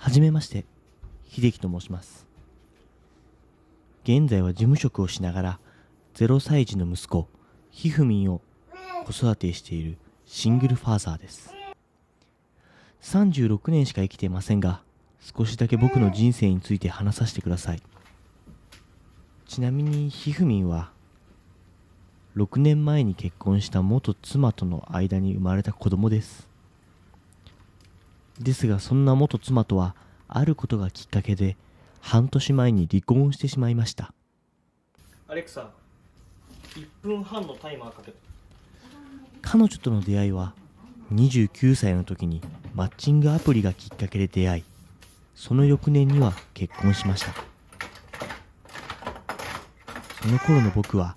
はじめまして、秀樹と申します。現在は事務職をしながら、0歳児の息子、ひふみんを子育てしているシングルファーザーです。36年しか生きていませんが、少しだけ僕の人生について話させてください。ちなみにひふみんは、6年前に結婚した元妻との間に生まれた子供です。ですがそんな元妻とはあることがきっかけで半年前に離婚してしまいました。アレクサ、1分半のタイマーかけて。彼女との出会いは29歳の時にマッチングアプリがきっかけで出会い、その翌年には結婚しました。その頃の僕は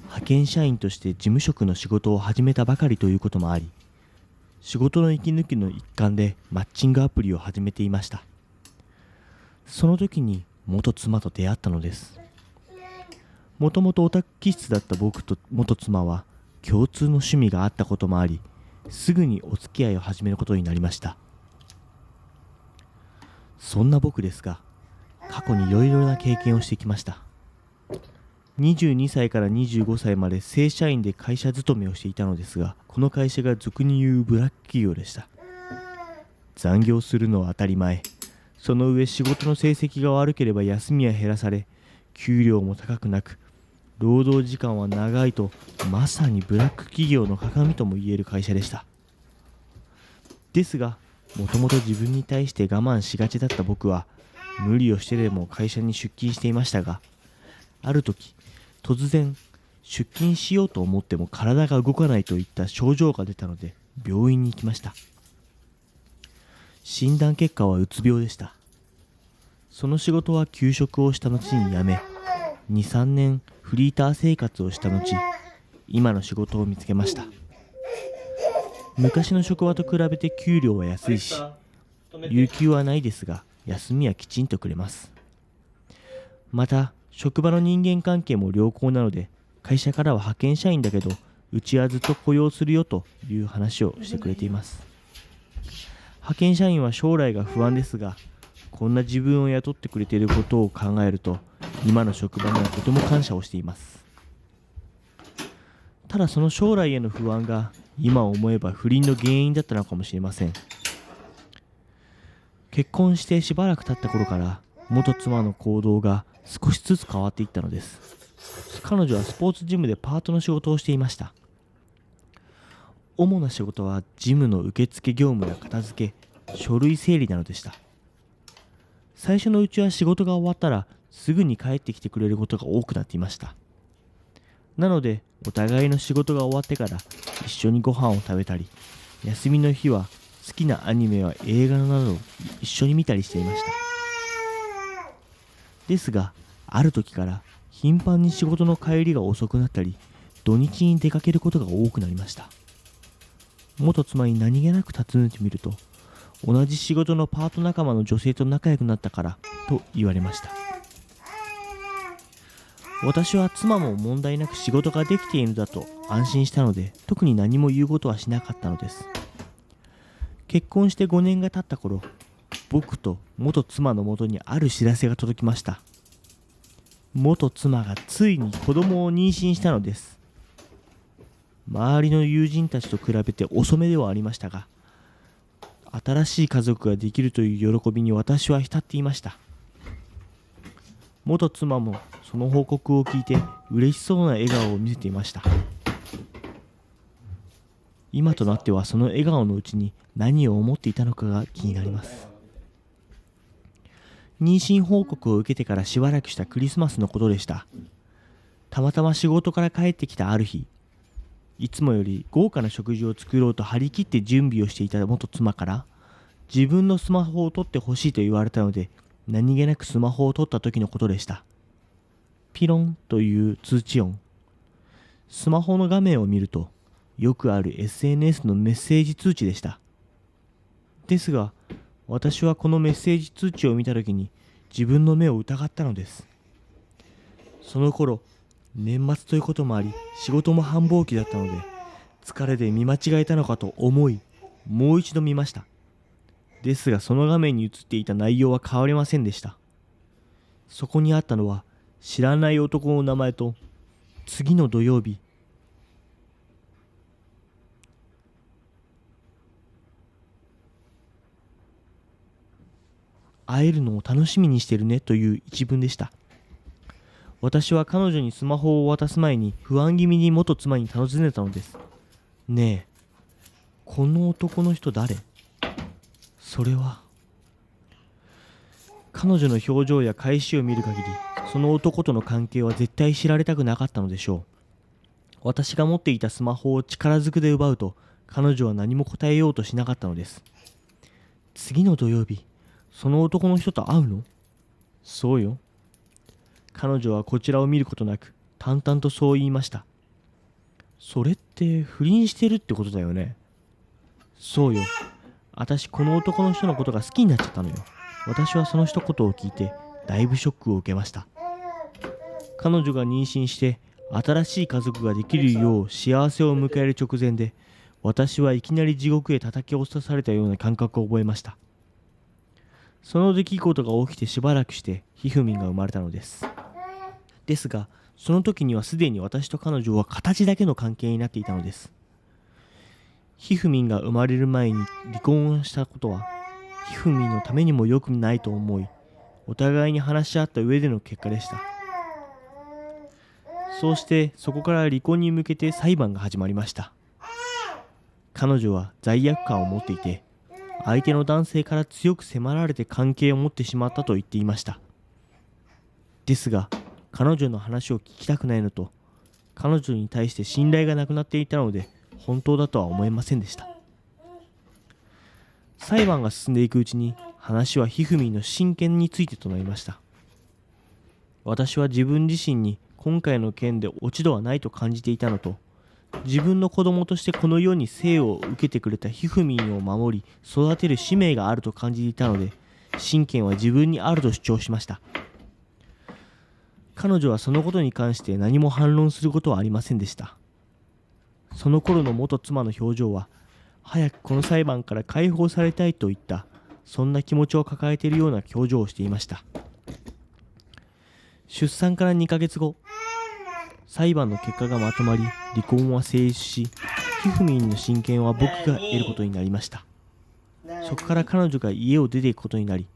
派遣社員として事務職の仕事を始めたばかりということもあり、仕事の息抜きの一環でマッチングアプリを始めていました。その時に元妻と出会ったのです。もともとオタク気質だった僕と元妻は共通の趣味があったこともあり、すぐにお付き合いを始めることになりました。そんな僕ですが、過去にいろいろな経験をしてきました。22歳から25歳まで正社員で会社勤めをしていたのですが、この会社が俗に言うブラック企業でした。残業するのは当たり前。その上仕事の成績が悪ければ休みは減らされ、給料も高くなく、労働時間は長いと、まさにブラック企業の鏡とも言える会社でした。ですが、もともと自分に対して我慢しがちだった僕は、無理をしてでも会社に出勤していましたが、ある時、突然出勤しようと思っても体が動かないといった症状が出たので病院に行きました。診断結果はうつ病でした。その仕事は休職をした後に辞め、2、3年フリーター生活をした後、今の仕事を見つけました。昔の職場と比べて給料は安いし、有給はないですが休みはきちんとくれます。また職場の人間関係も良好なので、会社からは派遣社員だけどうちはずっと雇用するよという話をしてくれています。派遣社員は将来が不安ですが、こんな自分を雇ってくれていることを考えると、今の職場にはとても感謝をしています。ただその将来への不安が今思えば不倫の原因だったのかもしれません。結婚してしばらく経った頃から元妻の行動が少しずつ変わっていったのです。彼女はスポーツジムでパートの仕事をしていました。主な仕事はジムの受付業務や片付け、書類整理なのでした。最初のうちは仕事が終わったらすぐに帰ってきてくれることが多くなっていました。なのでお互いの仕事が終わってから一緒にご飯を食べたり、休みの日は好きなアニメや映画などを一緒に見たりしていました。ですが、ある時から頻繁に仕事の帰りが遅くなったり、土日に出かけることが多くなりました。元妻に何気なく尋ねてみると、同じ仕事のパート仲間の女性と仲良くなったからと言われました。私は妻も問題なく仕事ができているのだと安心したので、特に何も言うことはしなかったのです。結婚して5年が経った頃、僕と元妻のもとにある知らせが届きました。元妻がついに子供を妊娠したのです。周りの友人たちと比べて遅めではありましたが、新しい家族ができるという喜びに私は浸っていました。元妻もその報告を聞いて嬉しそうな笑顔を見せていました。今となってはその笑顔のうちに何を思っていたのかが気になります。妊娠報告を受けてからしばらくしたクリスマスのことでした。たまたま仕事から帰ってきたある日、いつもより豪華な食事を作ろうと張り切って準備をしていた元妻から、自分のスマホを取ってほしいと言われたので、何気なくスマホを取った時のことでした。ピロンという通知音。スマホの画面を見ると、よくある SNS のメッセージ通知でした。ですが、私はこのメッセージ通知を見たときに自分の目を疑ったのです。その頃、年末ということもあり、仕事も繁忙期だったので、疲れで見間違えたのかと思い、もう一度見ました。ですがその画面に映っていた内容は変わりませんでした。そこにあったのは知らない男の名前と次の土曜日、会えるのを楽しみにしてるねという一文でした。私は彼女にスマホを渡す前に不安気味に元妻に尋ねたのです。ねえ、この男の人誰？それは。彼女の表情や返しを見る限り、その男との関係は絶対知られたくなかったのでしょう。私が持っていたスマホを力ずくで奪うと、彼女は何も答えようとしなかったのです。次の土曜日、その男の人と会うの？そうよ。彼女はこちらを見ることなく、淡々とそう言いました。それって不倫してるってことだよね。そうよ。私この男の人のことが好きになっちゃったのよ。私はその一言を聞いてだいぶショックを受けました。彼女が妊娠して新しい家族ができるよう幸せを迎える直前で、私はいきなり地獄へ叩き落とされたような感覚を覚えました。その出来事が起きてしばらくしてひふみんが生まれたのです。ですがその時にはすでに私と彼女は形だけの関係になっていたのです。ひふみんが生まれる前に離婚をしたことはひふみんのためにも良くないと思い、お互いに話し合った上での結果でした。そうしてそこから離婚に向けて裁判が始まりました。彼女は罪悪感を持っていて、相手の男性から強く迫られて関係を持ってしまったと言っていました。ですが彼女の話を聞きたくないのと、彼女に対して信頼がなくなっていたので本当だとは思えませんでした。裁判が進んでいくうちに話はひふみんの親権についてとなりました。私は自分自身に今回の件で落ち度はないと感じていたのと、自分の子供としてこの世に生を受けてくれたひふみんを守り育てる使命があると感じていたので、親権は自分にあると主張しました。彼女はそのことに関して何も反論することはありませんでした。その頃の元妻の表情は、早くこの裁判から解放されたいといった、そんな気持ちを抱えているような表情をしていました。出産から2ヶ月後、裁判の結果がまとまり、離婚は成立し、ひふみんの親権は僕が得ることになりました。そこから彼女が家を出ていくことになり、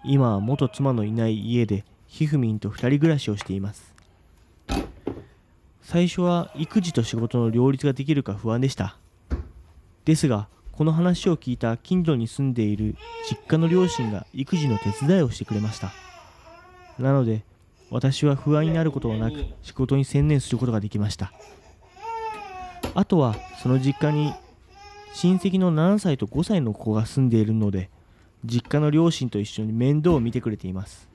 今は元妻のいない家でひふみんと2人暮らしをしています。最初は育児と仕事の両立ができるか不安でした。ですが、この話を聞いた近所に住んでいる実家の両親が育児の手伝いをしてくれました。なので、私は不安になることはなく仕事に専念することができました。あとはその実家に親戚の7歳と5歳の子が住んでいるので、実家の両親と一緒に面倒を見てくれています。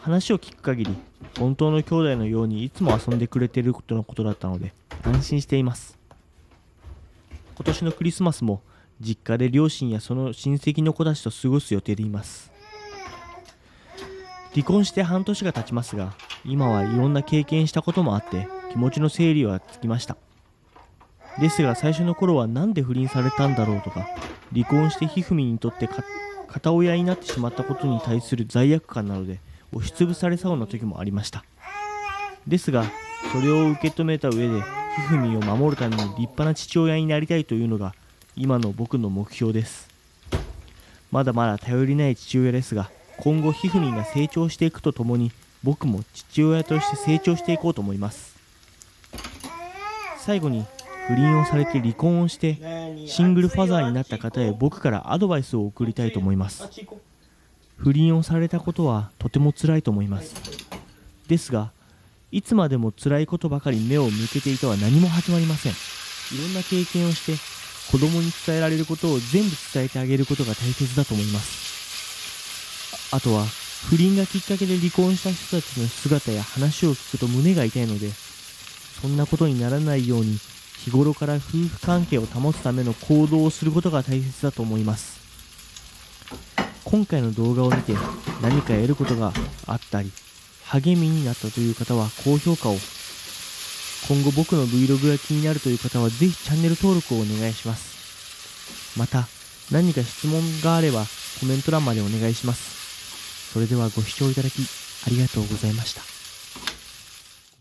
話を聞く限り本当の兄弟のようにいつも遊んでくれているとのことだったので安心しています。今年のクリスマスも実家で両親やその親戚の子たちと過ごす予定でいます。離婚して半年が経ちますが、今はいろんな経験したこともあって気持ちの整理はつきました。ですが最初の頃はなんで不倫されたんだろうとか、離婚してひふみにとって片親になってしまったことに対する罪悪感などで押しつぶされそうな時もありました。ですがそれを受け止めた上でひふみんを守るために立派な父親になりたいというのが今の僕の目標です。まだまだ頼りない父親ですが、今後ひふみんが成長していくとともに僕も父親として成長していこうと思います。最後に不倫をされて離婚をしてシングルファザーになった方へ僕からアドバイスを送りたいと思います。不倫をされたことはとても辛いと思います。ですがいつまでも辛いことばかり目を向けていては何も始まりません。いろんな経験をして子供に伝えられることを全部伝えてあげることが大切だと思います。あとは不倫がきっかけで離婚した人たちの姿や話を聞くと胸が痛いので、そんなことにならないように日頃から夫婦関係を保つための行動をすることが大切だと思います。今回の動画を見て何か得ることがあったり励みになったという方は高評価を、今後僕の Vlog が気になるという方はぜひチャンネル登録をお願いします。また何か質問があればコメント欄までお願いします。それではご視聴いただきありがとうございました。